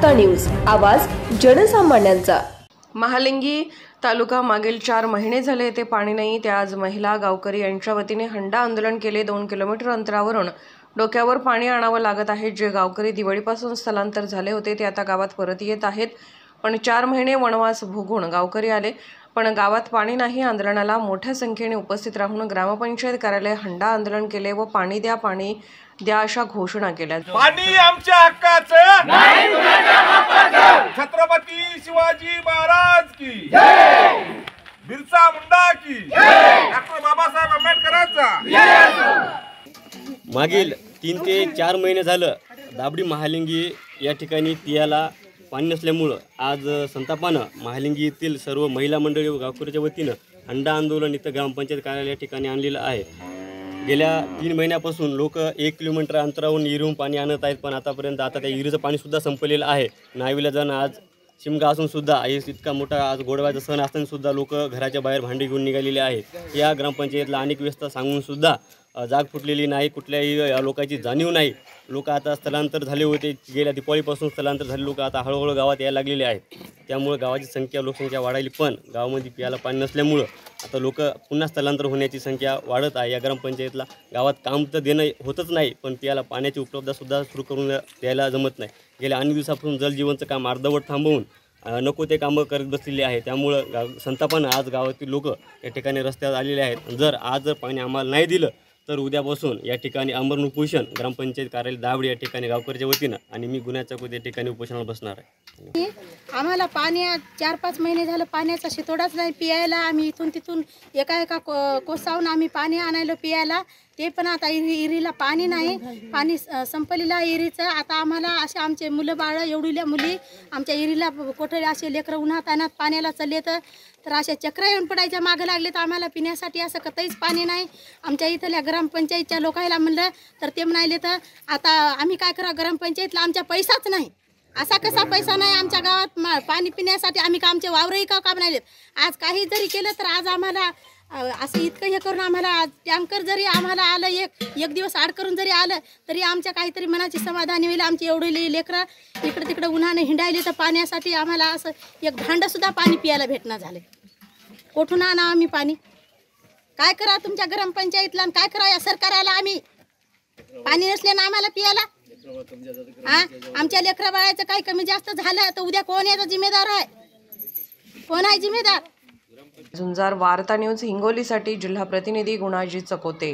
वार्ता न्यूज, आवाज जनसामान्यांचा। महालिंगी तालुका मागील 4 महिने झाले येथे पाणी नाही। ते आज महिला गावकरी यांच्या वतीने हंडा आंदोलन केले। 2 किलोमीटर अंतरावरून डोक्यावर पाणी आणावं लागत आहे। जे गावकरी दिवाळीपासून स्थलांतर झाले होते ते आता गावात परत येत आहेत। पण 4 महिने वनवास भोगून गावकरी आले, पण गावात पाणी नाही। आंदोलनाला मोठ्या संख्येने उपस्थित राहून ग्रामपंचायत कार्यालय हंडा आंदोलन केले व पाणी द्या अशा घोषणा केल्या। पाणी आमच्या हक्काचं, नाही कुणाच्या हक्काचं। छत्रपती शिवाजी महाराज की जय, बिरसा मुंडा की जय, डॉक्टर बाबासाहेब आंबेडकरांचा जय। मागील 3 ते 4 महिने झालं दाबडी महालिंगी या ठिकाणी पियाला पाणी नसल्यामुळं आज संतापानं महालिंगी येथील सर्व महिला मंडळी व गावकऱ्याच्या वतीनं हंडा आंदोलन इथं ग्रामपंचायत कार्यालय या ठिकाणी आणलेलं आहे। गेल्या 3 महिन्यापासून लोक 1 किलोमीटर अंतरावरून विहिरीहून पाणी आणत आहेत, पण आतापर्यंत त्या विहिरीचं पाणीसुद्धा संपलेलं आहे। नाईविलाजानं आज शिमगा असूनसुद्धा इतका मोठा आज गोडव्याचा सण असतानासुद्धा लोक घराच्या बाहेर भांडी घेऊन निघालेले आहेत। या ग्रामपंचायतीला अनेक व्यवस्था सांगूनसुद्धा जाग फुटलेली नाही, कुठल्याही लोकांची जाणीव नाही। लोक आता स्थलांतर झाले होते, गेल्या दिवाळीपासून स्थलांतर झाले लोक आता हळूहळू गावात यायला लागलेले आहेत। त्यामुळे गावाची लोकसंख्या वाढायली, पण गावामध्ये प्यायला पाणी नसल्यामुळं आता लोक पुन्हा स्थलांतर होण्याची संख्या वाढत आहे। या ग्रामपंचायतीला गावात काम तर देणं होतच नाही, पण प्यायला पाण्याची उपलब्धतासुद्धा सुरू करून द्यायला जमत नाही। गेल्या अनेक दिवसापासून जलजीवनचं काम अर्धवट थांबवून नको ते कामं करत बसलेले आहे। त्यामुळं संतापानं आज गावातील लोक या ठिकाणी रस्त्यावर आलेले आहेत। जर आज पाणी आम्हाला नाही दिलं तर उद्यापासून या ठिकाणी आमरण उपोषण ग्रामपंचायत कार्यालय दाबडी या ठिकाणी गावकऱ्याच्या वतीनं आणि मी गुन्ह्याच्या या ठिकाणी उपोषणाला बसणार आहे। आम्हाला पाणी 4-5 महिने झालं पाण्याचा शितोडाच नाही पियायला। आम्ही इथून तिथून एका कोसावून आम्ही पाणी आणायला पियायला, ते पण आता इरीला पाणी नाही। पाणी संपलेलं आहे इरीचं। आता आम्हाला असे आमचे मुलं बाळं एवढील्या मुली आमच्या इरीला कोठे असे लेकरं उन्हात आणत पाण्याला चालले तर अशा चक्रा येऊन पडायच्या मागं लागले। तर आम्हाला पिण्यासाठी असं कतईच पाणी नाही। आमच्या इथल्या ग्रामपंचायतच्या लोकांना म्हणलं तर ते म्हणाले तर आता आम्ही काय करा, ग्रामपंचायतला आमच्या पैसाच नाही। असा कसा पैसा नाही आमच्या गावात पाणी पिण्यासाठी? आम्ही का आमचे वावरही का नाहीत? आज काही जरी केलं तर आज आम्हाला असं इतकं हे करून आम्हाला टँकर जरी आम्हाला आलं एक दिवस आड करून जरी आलं तरी आमच्या काहीतरी मनाची समाधानी होईल। आमची एवढी लेकरं इकडं तिकडं उन्हाने हिंडायली तर पाण्यासाठी आम्हाला असं एक भांडंसुद्धा पाणी पियायला भेटणं झालं। कुठून आणा आम्ही पाणी? काय करा तुमच्या ग्रामपंचायतला, काय करा या सरकाराला? आम्ही पाणी नसल्यानं आम्हाला पियाला आमच्या लेकरा बाळाचं काही कमी जास्त झालं तर उद्या कोण याचा जिम्मेदार आहे? कोण आहे जिम्मेदार? झुंजार वार्ता न्यूज हिंगोलीसाठी जिल्हा प्रतिनिधी गुणाजी चकोते।